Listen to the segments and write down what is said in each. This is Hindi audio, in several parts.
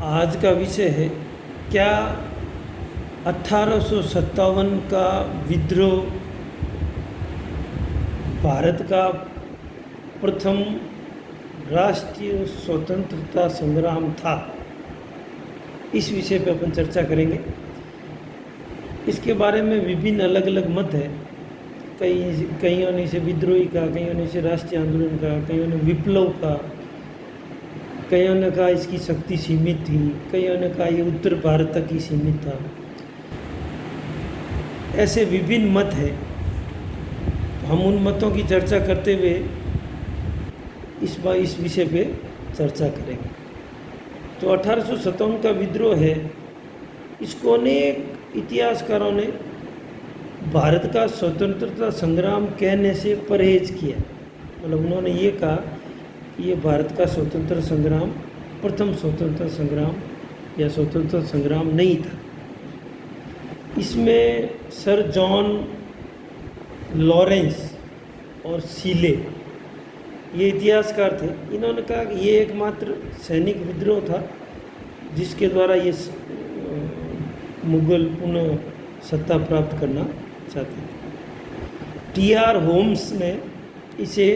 आज का विषय है क्या 1857 का विद्रोह भारत का प्रथम राष्ट्रीय स्वतंत्रता संग्राम था। इस विषय पर अपन चर्चा करेंगे। इसके बारे में विभिन्न अलग अलग मत है। कईयों ने इसे विद्रोही का, कईयों ने इसे राष्ट्रीय आंदोलन का, कईयों ने विप्लव का, कईयों ने कहा इसकी शक्ति सीमित थी, कईयों ने कहा ये उत्तर भारत तक ही सीमित था। ऐसे विभिन्न मत हैं। हम उन मतों की चर्चा करते हुए इस विषय पे चर्चा करेंगे। तो 1857 का विद्रोह है, इसको अनेक इतिहासकारों ने भारत का स्वतंत्रता संग्राम कहने से परहेज किया। मतलब उन्होंने ये कहा कि ये भारत का स्वतंत्रता संग्राम प्रथम स्वतंत्रता संग्राम या स्वतंत्रता संग्राम नहीं था। इसमें सर जॉन लॉरेंस और सीले ये इतिहासकार थे। इन्होंने कहा कि ये एकमात्र सैनिक विद्रोह था जिसके द्वारा ये मुगल पुनः सत्ता प्राप्त करना चाहते थे। टी.आर. होम्स ने इसे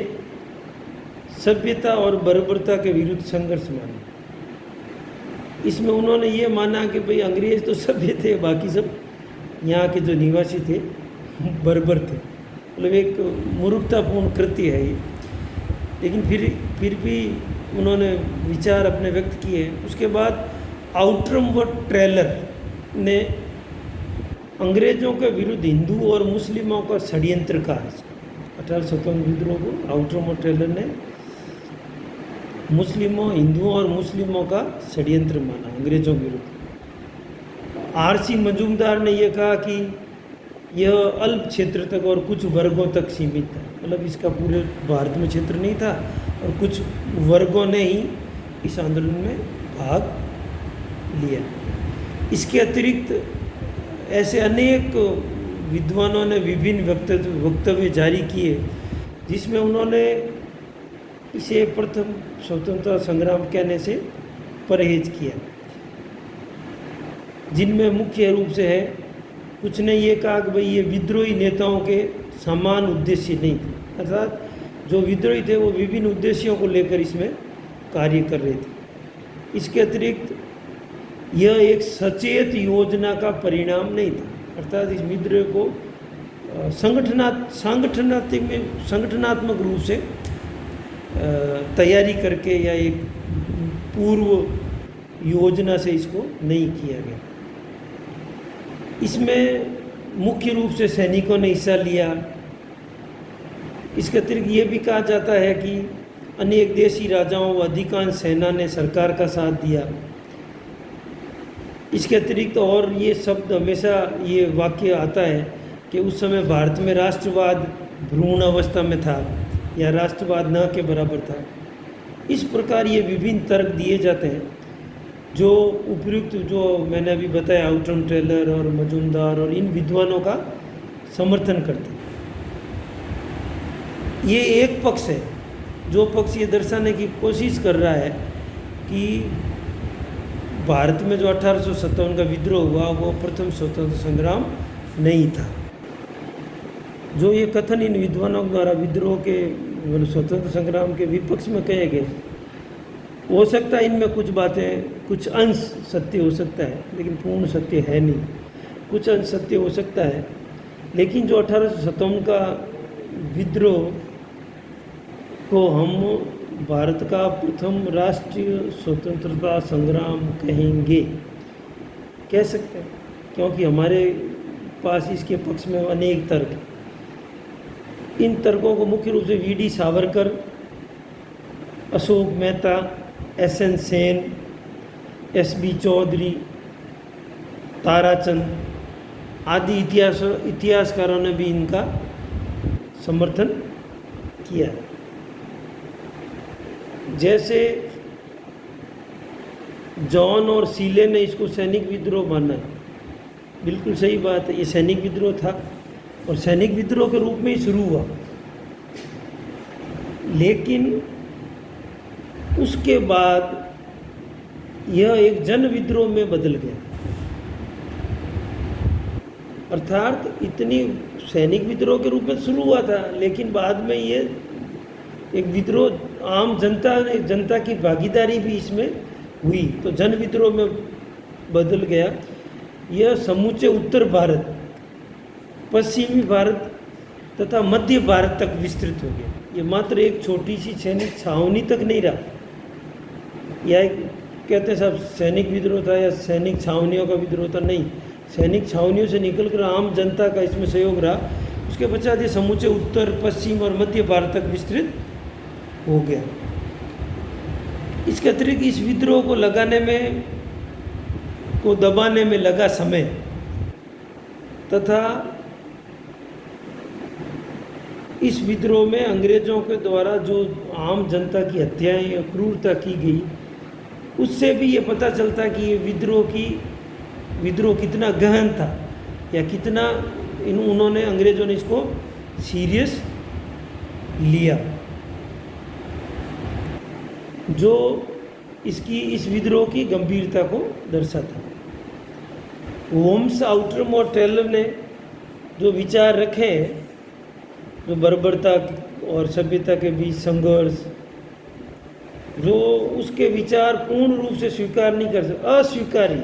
सभ्यता और बर्बरता के विरुद्ध संघर्ष माना। इसमें उन्होंने ये माना कि भाई अंग्रेज तो सभ्य थे, बाकी सब यहाँ के जो निवासी थे बर्बर थे। मतलब एक मूर्खतापूर्ण कृत्य है ये। लेकिन फिर भी उन्होंने विचार अपने व्यक्त किए। उसके बाद आउट्रम व ट्रेलर ने अंग्रेज़ों के विरुद्ध हिंदू और मुस्लिमों का षड्यंत्र कहा। 1857 विद्रोह को आउट्रम और ट्रेलर ने हिंदुओं और मुस्लिमों का षड्यंत्र माना अंग्रेज़ों के विरुद्ध। आर.सी. मजूमदार ने यह कहा कि यह अल्प क्षेत्र तक और कुछ वर्गों तक सीमित था। मतलब इसका पूरे भारत में क्षेत्र नहीं था और कुछ वर्गों ने ही इस आंदोलन में भाग लिया। इसके अतिरिक्त ऐसे अनेक विद्वानों ने विभिन्न वक्तव्य जारी किए जिसमें उन्होंने इसे प्रथम स्वतंत्रता संग्राम कहने से परहेज किया। जिनमें मुख्य रूप से है, कुछ ने ये कहा कि भाई ये विद्रोही नेताओं के समान उद्देश्य नहीं थे। अर्थात जो विद्रोही थे वो विभिन्न उद्देश्यों को लेकर इसमें कार्य कर रहे थे। इसके अतिरिक्त यह एक सचेत योजना का परिणाम नहीं था। अर्थात इस विद्रोह को संगठनात्मक रूप से तैयारी करके या एक पूर्व योजना से इसको नहीं किया गया। इसमें मुख्य रूप से सैनिकों ने हिस्सा लिया। इसके अतिरिक्त ये भी कहा जाता है कि अनेक देशी राजाओं व अधिकांश सेना ने सरकार का साथ दिया। इसके अतिरिक्त और ये शब्द हमेशा ये वाक्य आता है कि उस समय भारत में राष्ट्रवाद भ्रूण अवस्था में था या राष्ट्रवाद न के बराबर था। इस प्रकार ये विभिन्न तर्क दिए जाते हैं जो उपयुक्त, जो मैंने अभी बताया, आउट्रम ट्रेलर और मजूमदार और इन विद्वानों का समर्थन करते हैं। ये एक पक्ष है जो पक्ष ये दर्शाने की कोशिश कर रहा है कि भारत में जो 1857 का विद्रोह हुआ वो प्रथम स्वतंत्रता संग्राम नहीं था। जो ये कथन इन विद्वानों द्वारा विद्रोह के स्वतंत्रता संग्राम के विपक्ष में कहे गए, हो सकता है इनमें कुछ बातें, कुछ अंश सत्य हो सकता है, लेकिन पूर्ण सत्य है नहीं। कुछ अंश सत्य हो सकता है, लेकिन जो 1857 का विद्रोह को हम भारत का प्रथम राष्ट्रीय स्वतंत्रता संग्राम कह सकते हैं, क्योंकि हमारे पास इसके पक्ष में अनेक तर्क हैं। इन तर्कों को मुख्य रूप से वी.डी. सावरकर, अशोक मेहता, एस.एन. सेन, एस.बी. चौधरी, ताराचंद आदि इतिहासकारों ने भी इनका समर्थन किया। जैसे जॉन और सीले ने इसको सैनिक विद्रोह माना, बिल्कुल सही बात है, ये सैनिक विद्रोह था और सैनिक विद्रोह के रूप में ही शुरू हुआ। लेकिन उसके बाद यह एक जन विद्रोह में बदल गया। अर्थात इतनी सैनिक विद्रोह के रूप में शुरू हुआ था, लेकिन बाद में ये एक विद्रोह आम जनता की भागीदारी भी इसमें हुई, तो जन विद्रोह में बदल गया। यह समूचे उत्तर भारत, पश्चिमी भारत तथा मध्य भारत तक विस्तृत हो गया। ये मात्र एक छोटी सी सैनिक छावनी तक नहीं रहा। या कहते हैं साहब सैनिक विद्रोह था या सैनिक छावनियों का विद्रोह था, नहीं, सैनिक छावनियों से निकलकर आम जनता का इसमें सहयोग रहा। उसके पश्चात ये समूचे उत्तर, पश्चिम और मध्य भारत तक विस्तृत हो गया। इसके अतिरिक्त इस विद्रोह को दबाने में लगा समय तथा इस विद्रोह में अंग्रेजों के द्वारा जो आम जनता की हत्याएं या क्रूरता की गई, उससे भी ये पता चलता कि ये विद्रोह कितना गहन था या कितना उन्होंने अंग्रेजों ने इसको सीरियस लिया, जो इस विद्रोह की गंभीरता को दर्शाता। होम्स, आउटरम और टेलर ने जो विचार रखे, जो बर्बरता और सभ्यता के बीच संघर्ष, जो उसके विचार पूर्ण रूप से स्वीकार नहीं कर सकते, अस्वीकार्य,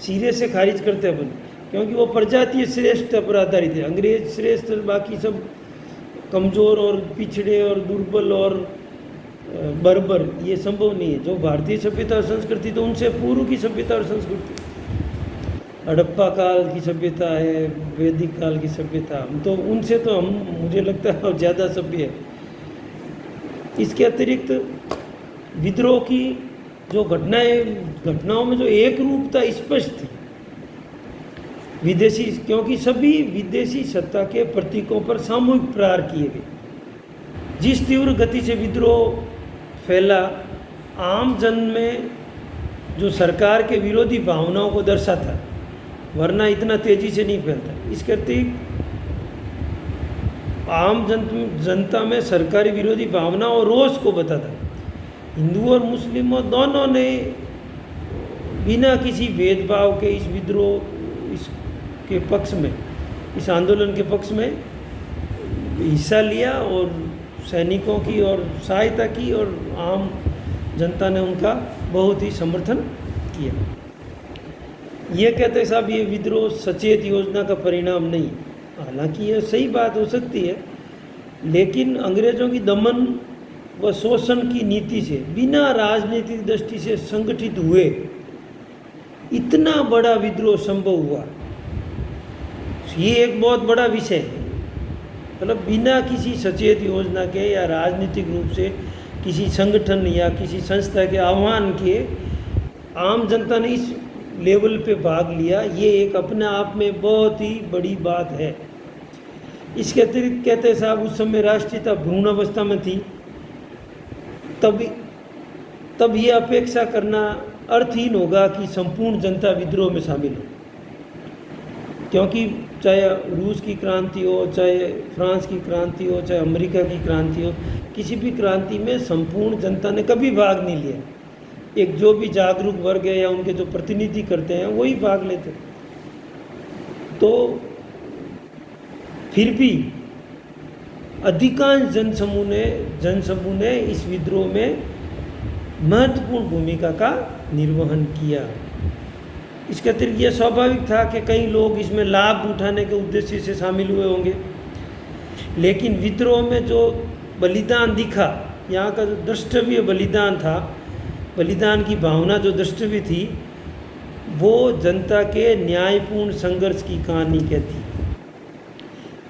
सिरे से खारिज करते अपन, क्योंकि वो प्रजातीय श्रेष्ठ पर आधारित है। अंग्रेज श्रेष्ठ, बाकी सब कमज़ोर और पिछड़े और दुर्बल और बर्बर, ये संभव नहीं है। जो भारतीय सभ्यता और संस्कृति, तो उनसे पूर्व की सभ्यता और संस्कृति, हड़प्पा काल की सभ्यता है, वैदिक काल की सभ्यता, तो उनसे तो मुझे लगता है ज़्यादा सभ्य है। इसके अतिरिक्त विद्रोह की जो घटनाओं में जो एक रूपता स्पष्ट थी, क्योंकि सभी विदेशी सत्ता के प्रतीकों पर सामूहिक प्रहार किए गए। जिस तीव्र गति से विद्रोह फैला, आम जन में जो सरकार के विरोधी भावनाओं को दर्शाता, वरना इतना तेजी से नहीं फैलता। इसके अतिरिक्त आम जनता में सरकारी विरोधी भावना और रोष को बताता। हिंदू और मुस्लिमों दोनों ने बिना किसी भेदभाव के इस विद्रोह के पक्ष में, इस आंदोलन के पक्ष में हिस्सा लिया और सैनिकों की और सहायता की, और आम जनता ने उनका बहुत ही समर्थन किया। ये कहते हैं साहब ये विद्रोह सचेत योजना का परिणाम नहीं। हालांकि यह सही बात हो सकती है, लेकिन अंग्रेजों की दमन व शोषण की नीति से बिना राजनीतिक दृष्टि से संगठित हुए इतना बड़ा विद्रोह संभव हुआ, ये एक बहुत बड़ा विषय है। मतलब बिना किसी सचेत योजना के या राजनीतिक रूप से किसी संगठन या किसी संस्था के आह्वान के आम जनता ने इस लेवल पे भाग लिया, ये एक अपने आप में बहुत ही बड़ी बात है। इसके अतिरिक्त कहते हैं साहब उस समय राष्ट्रीयता भ्रूण अवस्था में थी, तब ये अपेक्षा करना अर्थहीन होगा कि संपूर्ण जनता विद्रोह में शामिल हो, क्योंकि चाहे रूस की क्रांति हो, चाहे फ्रांस की क्रांति हो, चाहे अमेरिका की क्रांति हो, किसी भी क्रांति में संपूर्ण जनता ने कभी भाग नहीं लिया। एक जो भी जागरूक वर्ग है या उनके जो प्रतिनिधि करते हैं वही भाग लेते। तो फिर भी अधिकांश जनसमूह ने इस विद्रोह में महत्वपूर्ण भूमिका का निर्वहन किया। इसके अतिरिक्त यह स्वाभाविक था कि कई लोग इसमें लाभ उठाने के उद्देश्य से शामिल हुए होंगे, लेकिन विद्रोह में जो बलिदान दिखा, यहाँ का जो द्रष्टव्य बलिदान था, बलिदान की भावना जो द्रष्टव्य थी, वो जनता के न्यायपूर्ण संघर्ष की कहानी कहती।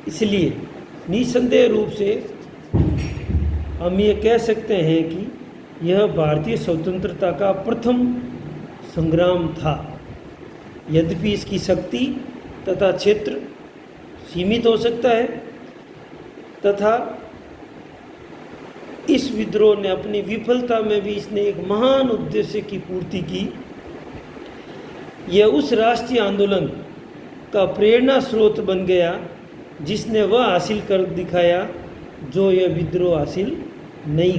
इसलिए निसंदेह रूप से हम ये कह सकते हैं कि यह भारतीय स्वतंत्रता का प्रथम संग्राम था। यद्यपि इसकी शक्ति तथा क्षेत्र सीमित हो सकता है, तथा इस विद्रोह ने अपनी विफलता में भी इसने एक महान उद्देश्य की पूर्ति की। यह उस राष्ट्रीय आंदोलन का प्रेरणा स्रोत बन गया जिसने वह हासिल कर दिखाया जो यह विद्रोह हासिल नहीं